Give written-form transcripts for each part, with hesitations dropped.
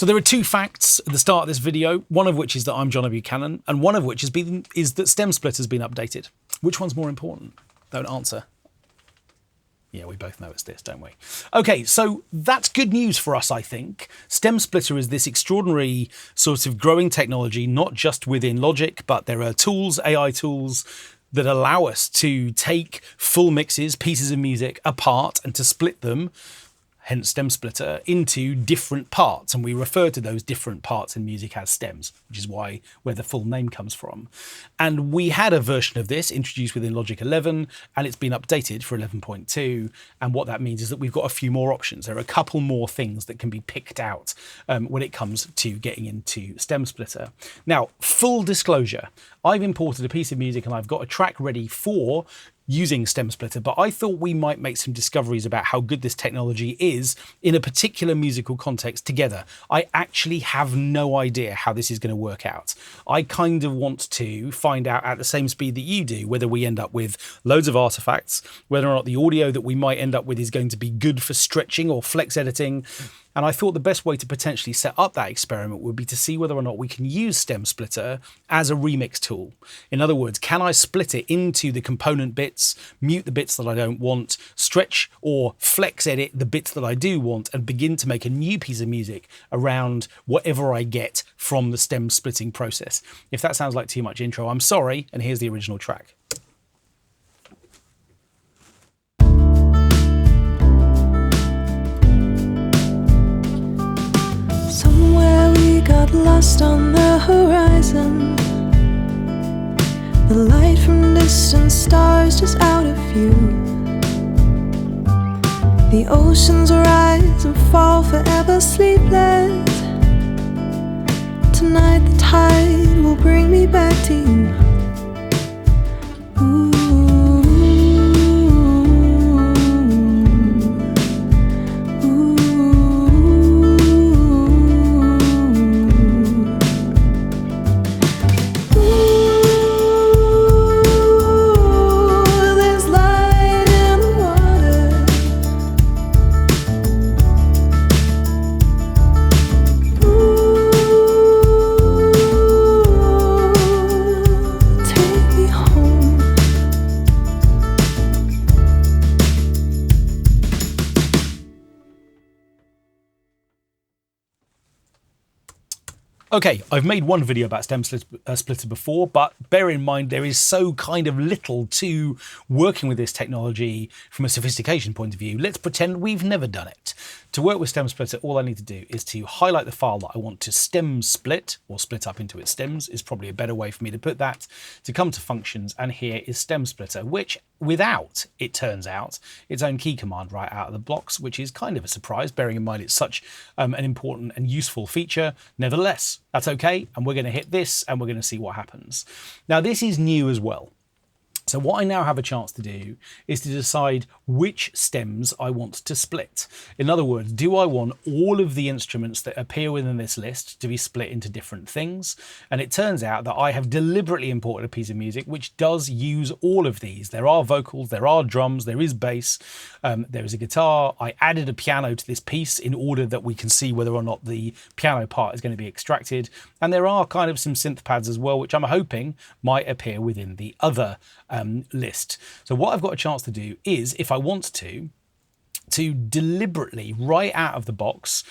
So there are two facts at the start of this video, one of which is that I'm John Buchanan, and one of which is that Stem Splitter has been updated. Which one's more important? Don't answer. Yeah, we both know it's this, don't we? Okay, so that's good news for us, I think. Stem Splitter is this extraordinary sort of growing technology, not just within Logic, but there are tools, AI tools, that allow us to take full mixes, pieces of music apart and to split them, hence Stem Splitter, into different parts. And we refer to those different parts in music as stems, which is where the full name comes from. And we had a version of this introduced within Logic 11, and it's been updated for 11.2. And what that means is that we've got a few more options. There are a couple more things that can be picked out when it comes to getting into Stem Splitter. Now, full disclosure, I've imported a piece of music and I've got a track ready for using Stem Splitter, but I thought we might make some discoveries about how good this technology is in a particular musical context together. I actually have no idea how this is going to work out. I kind of want to find out at the same speed that you do, whether we end up with loads of artifacts, whether or not the audio that we might end up with is going to be good for stretching or flex editing. And I thought the best way to potentially set up that experiment would be to see whether or not we can use Stem Splitter as a remix tool. In other words, can I split it into the component bits, mute the bits that I don't want, stretch or flex edit the bits that I do want, and begin to make a new piece of music around whatever I get from the stem splitting process? If that sounds like too much intro, I'm sorry, and here's the original track. Got lost on the horizon. The light from distant stars just out of view. The oceans rise and fall forever sleepless. Tonight the tide will bring me back to you. Ooh. Okay, I've made one video about Stem Splitter before, but bear in mind there is so kind of little to working with this technology from a sophistication point of view. Let's pretend we've never done it. To work with Stem Splitter, all I need to do is to highlight the file that I want to stem split, or split up into its stems is probably a better way for me to put that, to come to functions, and here is Stem Splitter, which without, it turns out, its own key command right out of the blocks, which is kind of a surprise, bearing in mind it's such an important and useful feature. Nevertheless, that's okay, and we're going to hit this and we're going to see what happens. Now, this is new as well. So what I now have a chance to do is to decide which stems I want to split. In other words, do I want all of the instruments that appear within this list to be split into different things? And it turns out that I have deliberately imported a piece of music which does use all of these. There are vocals, there are drums, there is bass, there is a guitar. I added a piano to this piece in order that we can see whether or not the piano part is going to be extracted. And there are kind of some synth pads as well, which I'm hoping might appear within the other list. So what I've got a chance to do is, if I want to deliberately, right out of the box,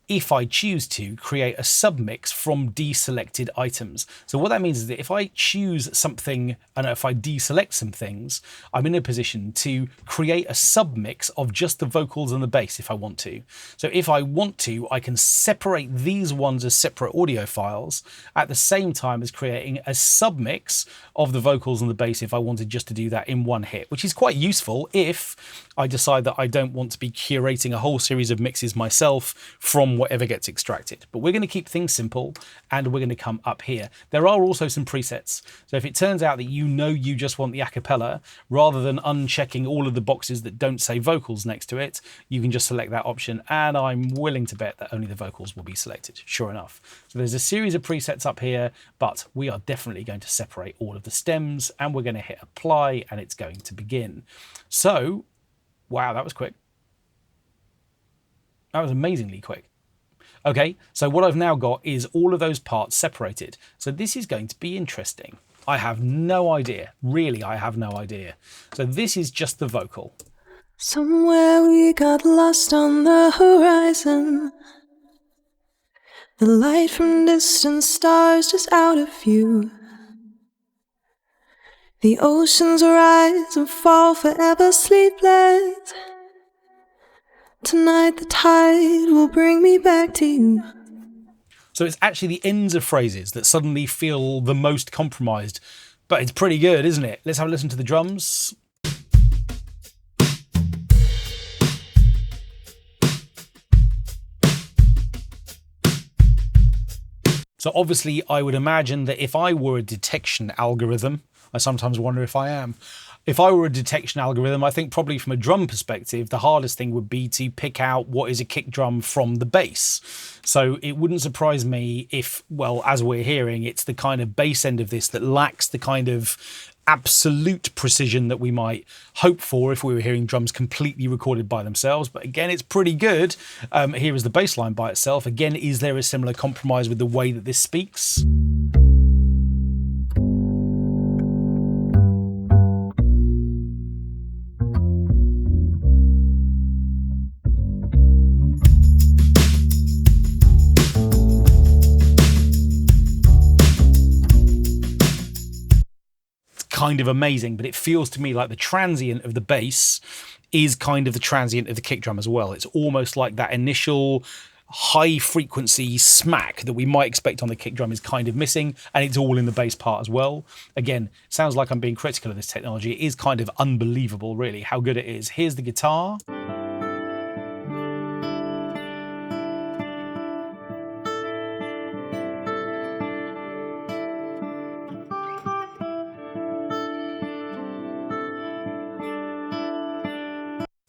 if I choose to, create a submix from deselected items. So what that means is that if I choose something and if I deselect some things, I'm in a position to create a submix of just the vocals and the bass if I want to. So if I want to, I can separate these ones as separate audio files at the same time as creating a submix of the vocals and the bass if I wanted just to do that in one hit, which is quite useful if I decide that I don't want to be curating a whole series of mixes myself from whatever gets extracted. But we're going to keep things simple and we're going to come up here. There are also some presets. So if it turns out that you just want the a cappella, rather than unchecking all of the boxes that don't say vocals next to it, you can just select that option, and I'm willing to bet that only the vocals will be selected, sure enough. So there's a series of presets up here, but we are definitely going to separate all of the stems, and we're going to hit apply and it's going to begin. So, wow, that was quick. That was amazingly quick. Okay, so what I've now got is all of those parts separated. So this is going to be interesting. I have no idea. Really, I have no idea. So this is just the vocal. Somewhere we got lost on the horizon. The light from distant stars just out of view. The oceans rise and fall forever sleepless. Tonight the tide will bring me back to you. So it's actually the ends of phrases that suddenly feel the most compromised. But it's pretty good, isn't it? Let's have a listen to the drums. So obviously I would imagine that if I were a detection algorithm, I sometimes wonder if I am. If I were a detection algorithm, I think probably from a drum perspective, the hardest thing would be to pick out what is a kick drum from the bass. So it wouldn't surprise me if, well, as we're hearing, it's the kind of bass end of this that lacks the kind of absolute precision that we might hope for if we were hearing drums completely recorded by themselves. But again, it's pretty good. Here is the bass line by itself. Again, is there a similar compromise with the way that this speaks? Kind of amazing, but it feels to me like the transient of the bass is kind of the transient of the kick drum as well. It's almost like that initial high frequency smack that we might expect on the kick drum is kind of missing, and it's all in the bass part as well. Again, sounds like I'm being critical of this technology. It is kind of unbelievable, really, how good it is. Here's the guitar.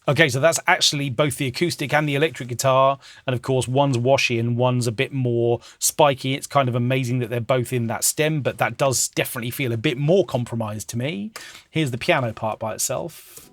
Okay, so that's actually both the acoustic and the electric guitar, and of course one's washy and one's a bit more spiky. It's kind of amazing that they're both in that stem, but that does definitely feel a bit more compromised to me. Here's the piano part by itself.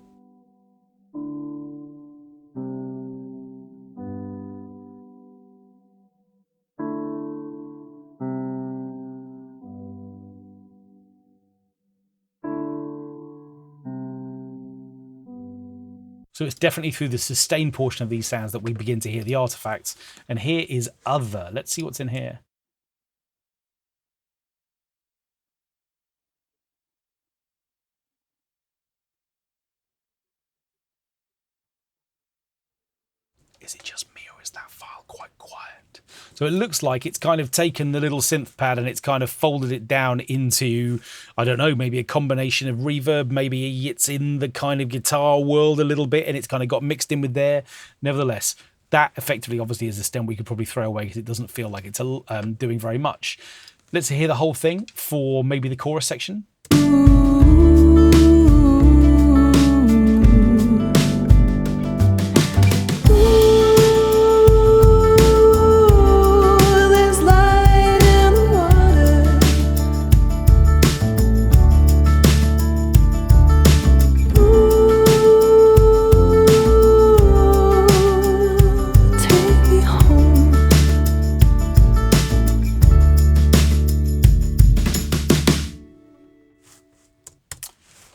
So it's definitely through the sustained portion of these sounds that we begin to hear the artifacts. And here is other. Let's see what's in here. Is it just me or is that file quite quiet? So it looks like it's kind of taken the little synth pad and it's kind of folded it down into, I don't know, maybe a combination of reverb. Maybe it's in the kind of guitar world a little bit and it's kind of got mixed in with there. Nevertheless, that effectively obviously is a stem we could probably throw away because it doesn't feel like it's doing very much. Let's hear the whole thing for maybe the chorus section.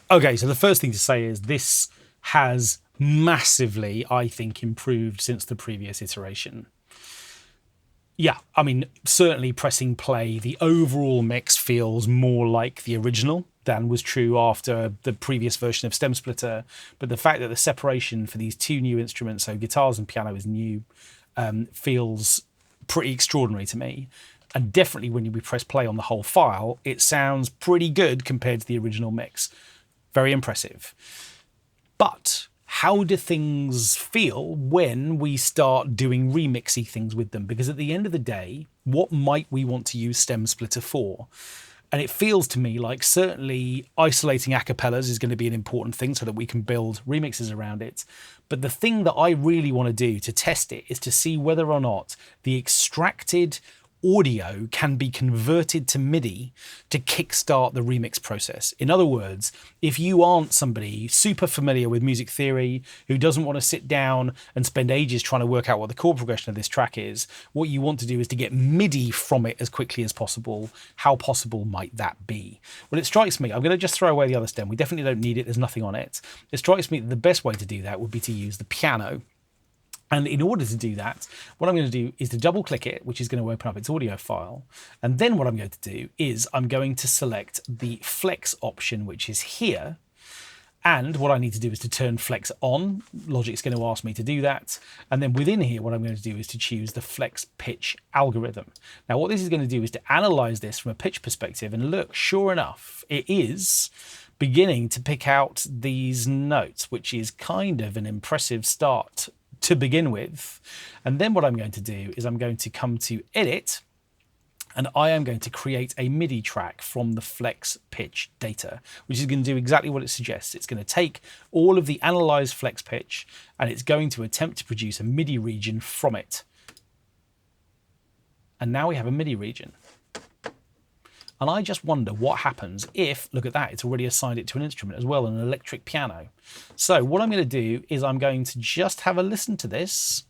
Okay, so the first thing to say is this has massively, I think, improved since the previous iteration. Yeah, I mean, certainly pressing play, the overall mix feels more like the original than was true after the previous version of Stem Splitter. But the fact that the separation for these two new instruments, so guitars and piano, is new, feels pretty extraordinary to me. And definitely when you press play on the whole file, it sounds pretty good compared to the original mix. Very impressive. But how do things feel when we start doing remixy things with them? Because at the end of the day, what might we want to use Stem Splitter for? And it feels to me like certainly isolating acapellas is going to be an important thing so that we can build remixes around it. But the thing that I really want to do to test it is to see whether or not the extracted audio can be converted to MIDI to kickstart the remix process. In other words, if you aren't somebody super familiar with music theory, who doesn't want to sit down and spend ages trying to work out what the chord progression of this track is, what you want to do is to get MIDI from it as quickly as possible. How possible might that be? Well, it strikes me, I'm going to just throw away the other stem. We definitely don't need it. There's nothing on it. It strikes me that the best way to do that would be to use the piano. And in order to do that, what I'm going to do is to double click it, which is going to open up its audio file. And then what I'm going to do is I'm going to select the flex option, which is here. And what I need to do is to turn flex on. Logic's going to ask me to do that. And then within here, what I'm going to do is to choose the flex pitch algorithm. Now, what this is going to do is to analyze this from a pitch perspective. And look, sure enough, it is beginning to pick out these notes, which is kind of an impressive start to begin with. And then what I'm going to do is I'm going to come to edit, and I am going to create a MIDI track from the flex pitch data, which is going to do exactly what it suggests. It's going to take all of the analyzed flex pitch and it's going to attempt to produce a MIDI region from it. And now we have a MIDI region. And I just wonder what happens if, look at that, it's already assigned it to an instrument as well, an electric piano. So what I'm going to do is I'm going to just have a listen to this.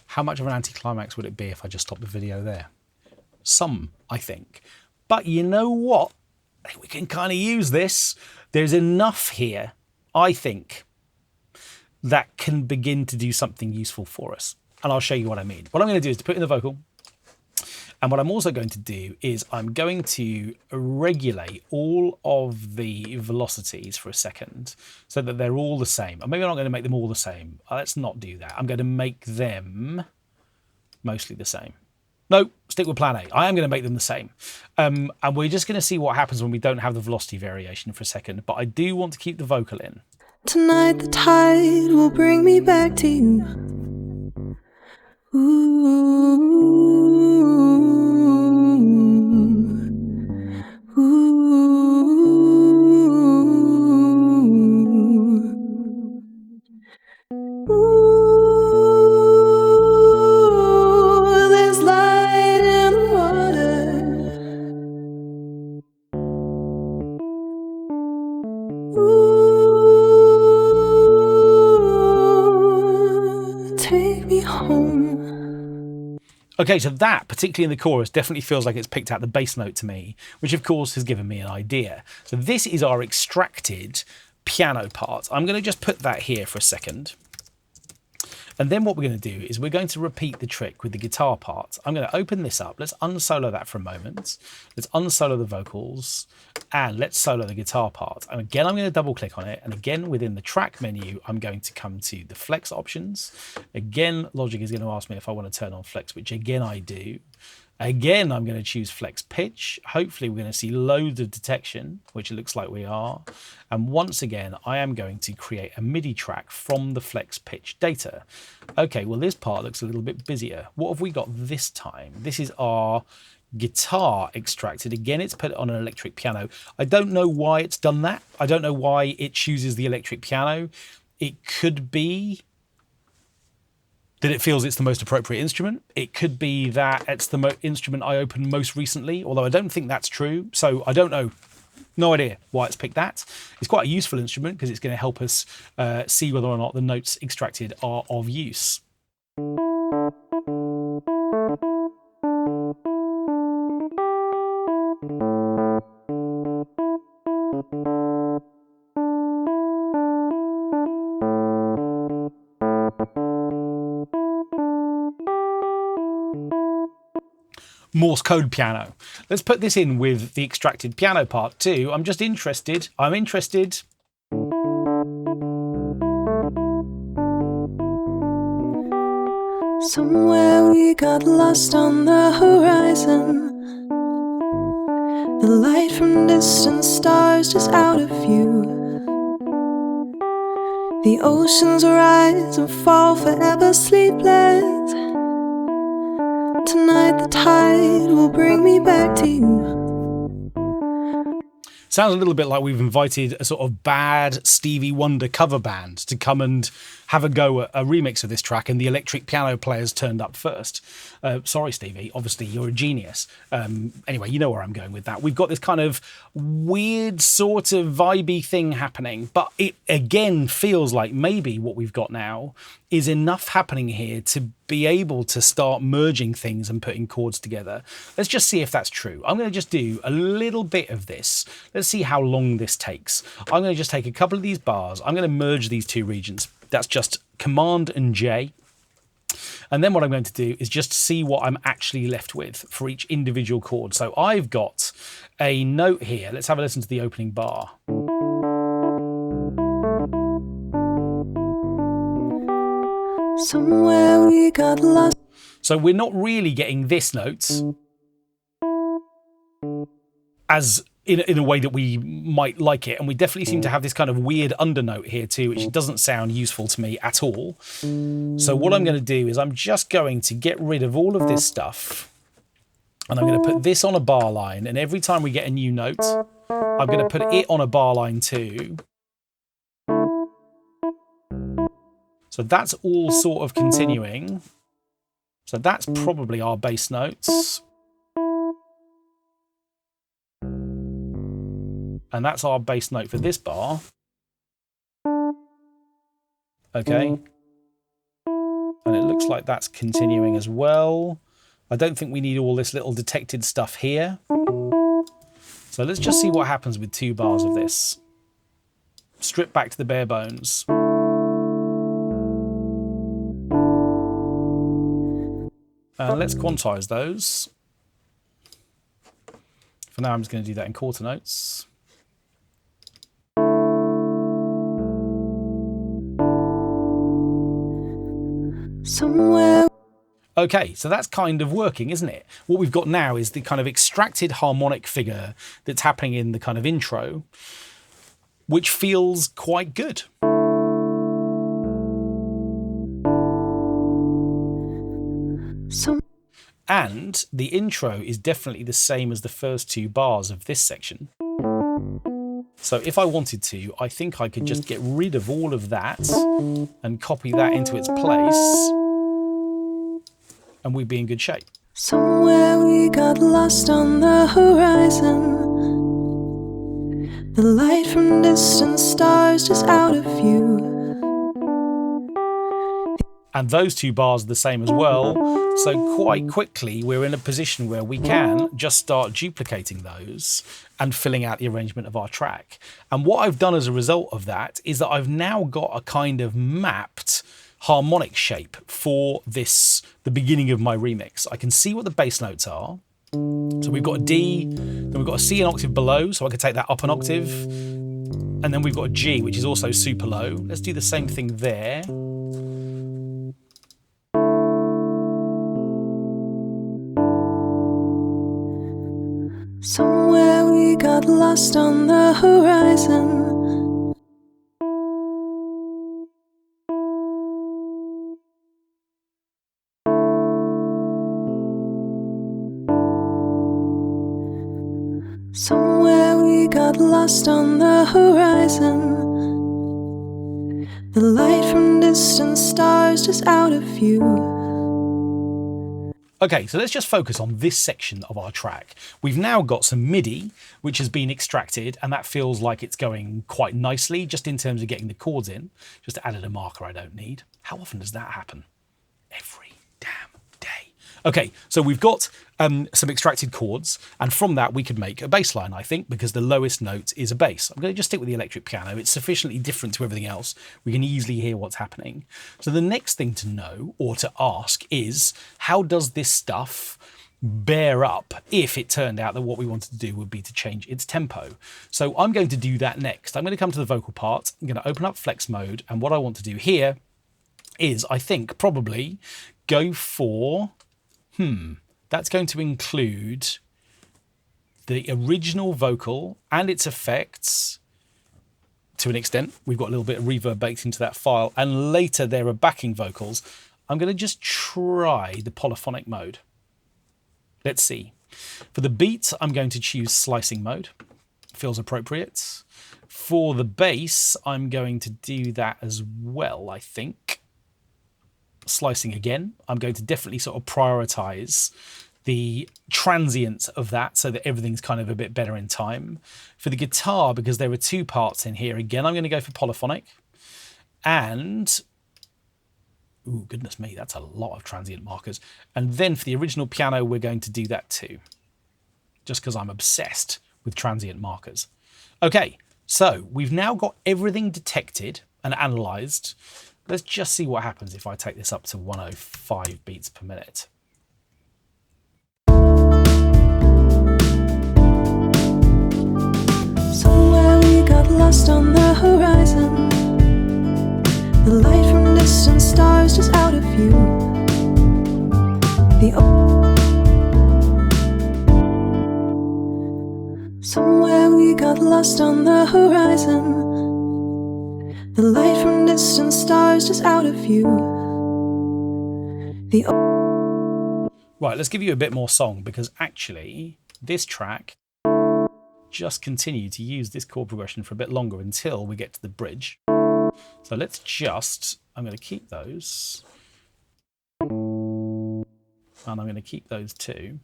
How much of an anticlimax would it be if I just stopped the video there? Some, I think. But you know what? I think we can kind of use this. There's enough here, I think, that can begin to do something useful for us. And I'll show you what I mean. What I'm going to do is to put in the vocal. And what I'm also going to do is I'm going to regulate all of the velocities for a second so that they're all the same. Or maybe I'm not going to make them all the same. Let's not do that. I'm going to make them mostly the same. No, stick with plan A. I am going to make them the same. And we're just going to see what happens when we don't have the velocity variation for a second. But I do want to keep the vocal in. Tonight the tide will bring me back to you. There's light in the water. Take me home. Okay, so that, particularly in the chorus, definitely feels like it's picked out the bass note to me, which of course has given me an idea. So this is our extracted piano part. I'm going to just put that here for a second. And then what we're going to do is we're going to repeat the trick with the guitar part. I'm going to open this up. Let's unsolo that for a moment. Let's unsolo the vocals and let's solo the guitar part. And again, I'm going to double click on it. And again, within the track menu, I'm going to come to the flex options. Again, Logic is going to ask me if I want to turn on flex, which again, I do. Again, I'm going to choose flex pitch. Hopefully we're going to see loads of detection, which it looks like we are. And once again, I am going to create a MIDI track from the flex pitch data. Okay, well, this part looks a little bit busier. What have we got this time? This is our guitar extracted. Again, it's put on an electric piano. I don't know why it's done that. I don't know why it chooses the electric piano. It could be that it feels it's the most appropriate instrument. It could be that it's the instrument I opened most recently, although I don't think that's true. So I don't know. No idea why it's picked that. It's quite a useful instrument because it's going to help us see whether or not the notes extracted are of use. Morse code piano. Let's put this in with the extracted piano part too. I'm interested. Somewhere we got lost on the horizon. The light from distant stars just out of view. The oceans rise and fall forever sleepless. Tonight the tide will bring me back to you. Sounds a little bit like we've invited a sort of bad Stevie Wonder cover band to come and have a go at a remix of this track, and the electric piano players turned up first. Sorry, Stevie, obviously you're a genius. Anyway, you know where I'm going with that. We've got this kind of weird sort of vibey thing happening, but it again feels like maybe what we've got now is enough happening here to be able to start merging things and putting chords together. Let's just see if that's true. I'm going to just do a little bit of this. Let's see how long this takes. I'm going to just take a couple of these bars. I'm going to merge these two regions. That's just Command and J. And then what I'm going to do is just see what I'm actually left with for each individual chord. So I've got a note here. Let's have a listen to the opening bar. Somewhere we got lost. So we're not really getting this note as in a way that we might like it. And we definitely seem to have this kind of weird undernote here too, which doesn't sound useful to me at all. So what I'm going to do is I'm just going to get rid of all of this stuff. And I'm going to put this on a bar line. And every time we get a new note, I'm going to put it on a bar line too. So that's all sort of continuing. So that's probably our bass notes. And that's our bass note for this bar. Okay. And it looks like that's continuing as well. I don't think we need all this little detected stuff here. So let's just see what happens with 2 bars of this. Strip back to the bare bones. And let's quantize those. For now, I'm just going to do that in quarter notes. Somewhere. Okay, so that's kind of working, isn't it? What we've got now is the kind of extracted harmonic figure that's happening in the kind of intro, which feels quite good. And the intro is definitely the same as the first 2 bars of this section. So if I wanted to, I think I could just get rid of all of that and copy that into its place, and we'd be in good shape. Somewhere we got lost on the horizon. The light from distant stars just out of view. And those 2 bars are the same as well. So quite quickly, we're in a position where we can just start duplicating those and filling out the arrangement of our track. And what I've done as a result of that is that I've now got a kind of mapped harmonic shape for this, the beginning of my remix. I can see what the bass notes are. So we've got a D, then we've got a C an octave below, so I can take that up an octave. And then we've got a G, which is also super low. Let's do the same thing there. Somewhere we got lost on the horizon. Somewhere we got lost on the horizon. The light from distant stars just out of view. Okay, so let's just focus on this section of our track. We've now got some MIDI, which has been extracted, and that feels like it's going quite nicely, just in terms of getting the chords in. Just added a marker I don't need. How often does that happen? Every damn day. Okay, so we've got some extracted chords, and from that we could make a bass line, I think, because the lowest note is a bass. I'm going to just stick with the electric piano. It's sufficiently different to everything else. We can easily hear what's happening. So the next thing to know, or to ask, is how does this stuff bear up if it turned out that what we wanted to do would be to change its tempo? So I'm going to do that next. I'm going to come to the vocal part. I'm going to open up flex mode, and what I want to do here is, I think, probably go for... that's going to include the original vocal and its effects to an extent. We've got a little bit of reverb baked into that file, and later there are backing vocals. I'm going to just try the polyphonic mode. Let's see. For the beat, I'm going to choose slicing mode. Feels appropriate. For the bass, I'm going to do that as well, I think. Slicing again. I'm going to definitely sort of prioritize the transience of that so that everything's kind of a bit better in time. For the guitar, because there are two parts in here, again, I'm going to go for polyphonic. And, ooh, goodness me, that's a lot of transient markers. And then for the original piano, we're going to do that too, just because I'm obsessed with transient markers. Okay, so we've now got everything detected and analysed. Let's just see what happens if I take this up to 105 beats per minute. Somewhere we got lost on the horizon. The light from distant stars just out of view. Somewhere we got lost on the horizon. The light from distant stars just out of view. Right, let's give you a bit more song, because actually this track just continue to use this chord progression for a bit longer until we get to the bridge. So let's just, I'm going to keep those. And I'm going to keep those too.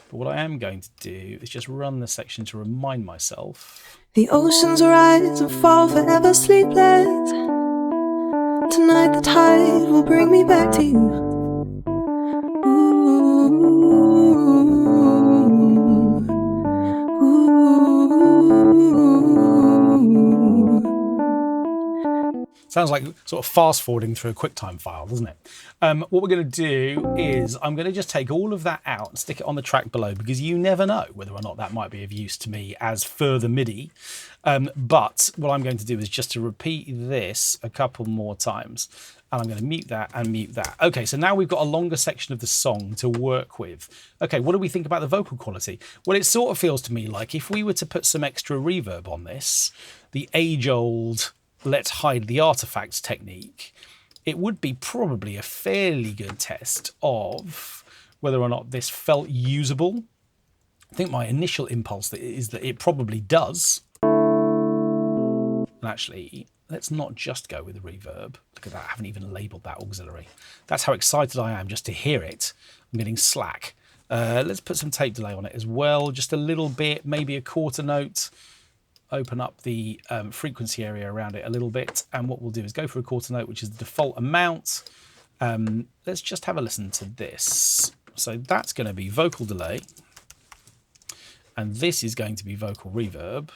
But what I am going to do is just run this section to remind myself. The oceans rise and fall forever sleepless. Tonight the tide will bring me back to you. Sounds like sort of fast forwarding through a QuickTime file, doesn't it? What we're going to do is I'm going to just take all of that out and stick it on the track below, because you never know whether or not that might be of use to me as further MIDI. But what I'm going to do is just to repeat this a couple more times. And I'm going to mute that and mute that. Okay, so now we've got a longer section of the song to work with. Okay, what do we think about the vocal quality? Well, it sort of feels to me like if we were to put some extra reverb on this, the age-old let's hide the artifacts technique, it would be probably a fairly good test of whether or not this felt usable. I think my initial impulse is that it probably does. And actually, let's not just go with the reverb. Look at that, I haven't even labelled that auxiliary. That's how excited I am just to hear it. I'm getting slack. Let's put some tape delay on it as well, just a little bit, maybe a quarter note. Open up the frequency area around it a little bit, and what we'll do is go for a quarter note, which is the default amount. Let's just have a listen to this. So that's going to be vocal delay, and this is going to be vocal reverb.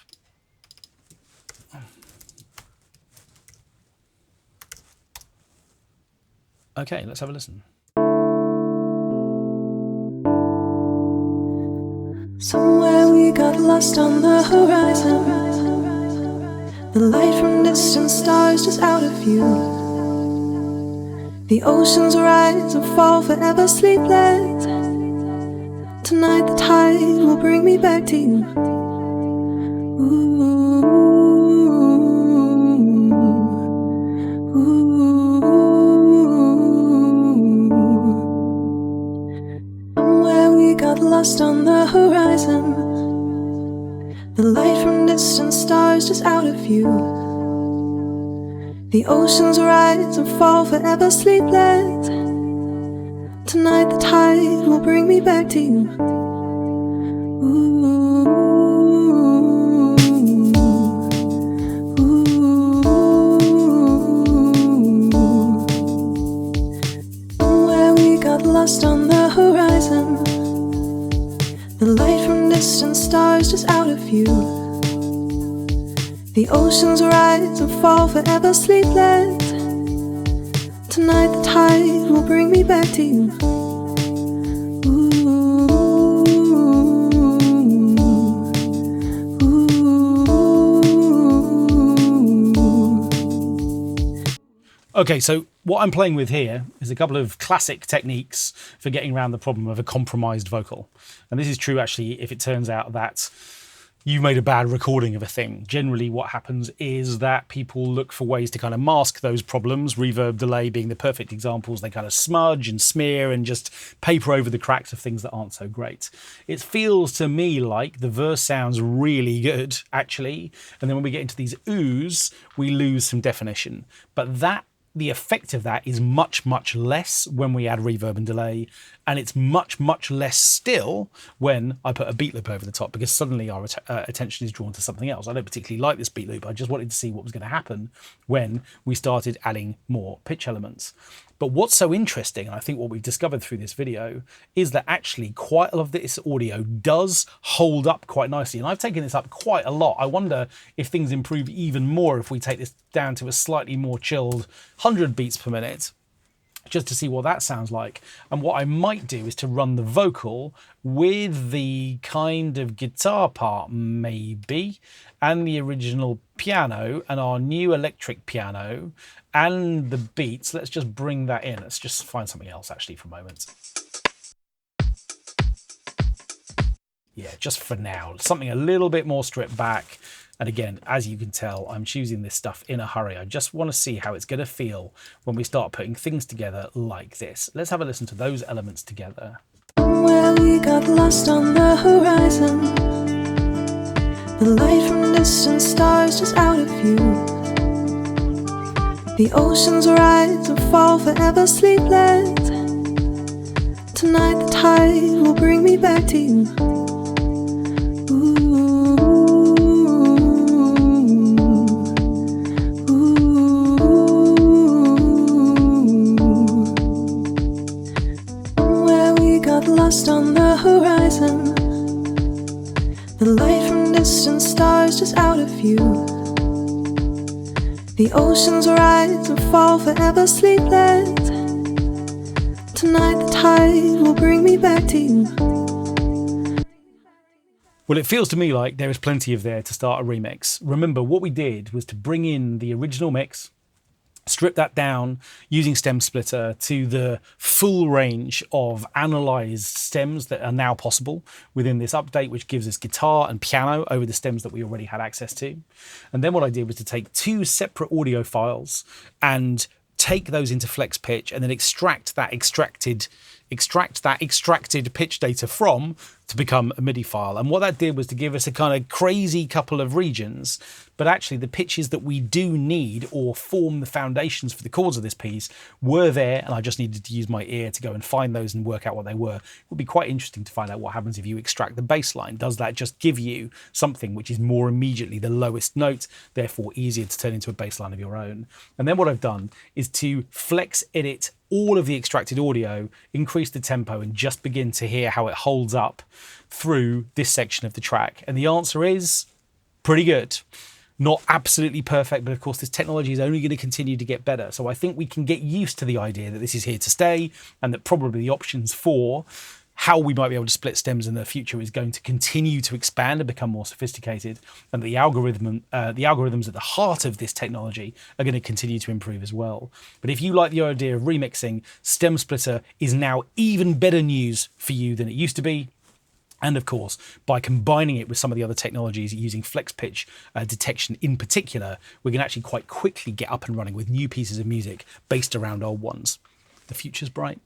Okay, let's have a listen. Somewhere we got lost on the horizon. The light from distant stars just out of view. The oceans rise and fall forever sleepless. Tonight the tide will bring me back to you. Somewhere we got lost on the horizon. The light from distant stars just out of view. The oceans rise and fall forever sleepless. Tonight the tide will bring me back to you. Somewhere we got lost on the horizon. The light from distant stars just out of view. The oceans rise and fall forever sleepless. Tonight the tide will bring me back to you. Okay, so what I'm playing with here is a couple of classic techniques for getting around the problem of a compromised vocal. And this is true actually if it turns out that you made a bad recording of a thing. Generally what happens is that people look for ways to kind of mask those problems, reverb, delay being the perfect examples. They kind of smudge and smear and just paper over the cracks of things that aren't so great. It feels to me like the verse sounds really good actually, and then when we get into these oohs, we lose some definition. But the effect of that is much, much less when we add reverb and delay, and it's much, much less still when I put a beat loop over the top, because suddenly our attention is drawn to something else. I don't particularly like this beat loop. I just wanted to see what was going to happen when we started adding more pitch elements. But what's so interesting, and I think what we've discovered through this video, is that actually quite a lot of this audio does hold up quite nicely. And I've taken this up quite a lot. I wonder if things improve even more if we take this down to a slightly more chilled 100 beats per minute, just to see what that sounds like. And what I might do is to run the vocal with the kind of guitar part maybe, and the original piano and our new electric piano and the beats. Let's just bring that in. Let's just find something else actually for a moment. Yeah, just for now, something a little bit more stripped back. And again, as you can tell, I'm choosing this stuff in a hurry. I just want to see how it's going to feel when we start putting things together like this. Let's have a listen to those elements together. Where we got lost on the horizon, the light from distant stars just out of view. The oceans rise and fall forever sleepless. Tonight the tide will bring me back to you. Lost on the horizon, the light from distant stars just out of view. The oceans rise and fall forever sleepless. Tonight the tide will bring me back to you. Well, it feels to me like there is plenty of there to start a remix. Remember, what we did was to bring in the original mix, strip that down using Stem Splitter to the full range of analysed stems that are now possible within this update, which gives us guitar and piano over the stems that we already had access to. And then what I did was to take two separate audio files and take those into Flex Pitch and then extract that extracted pitch data from to become a MIDI file. And what that did was to give us a kind of crazy couple of regions, but actually the pitches that we do need or form the foundations for the chords of this piece were there, and I just needed to use my ear to go and find those and work out what they were. It would be quite interesting to find out what happens if you extract the bass line. Does that just give you something which is more immediately the lowest note, therefore easier to turn into a bass line of your own? And then what I've done is to flex edit all of the extracted audio, increase the tempo, and just begin to hear how it holds up through this section of the track. And the answer is pretty good. Not absolutely perfect, but of course this technology is only going to continue to get better. So I think we can get used to the idea that this is here to stay, and that probably the options for how we might be able to split stems in the future is going to continue to expand and become more sophisticated, and the algorithms at the heart of this technology are going to continue to improve as well. But if you like the idea of remixing, Stem Splitter is now even better news for you than it used to be. And of course, by combining it with some of the other technologies using flex pitch detection in particular, we can actually quite quickly get up and running with new pieces of music based around old ones. The future's bright.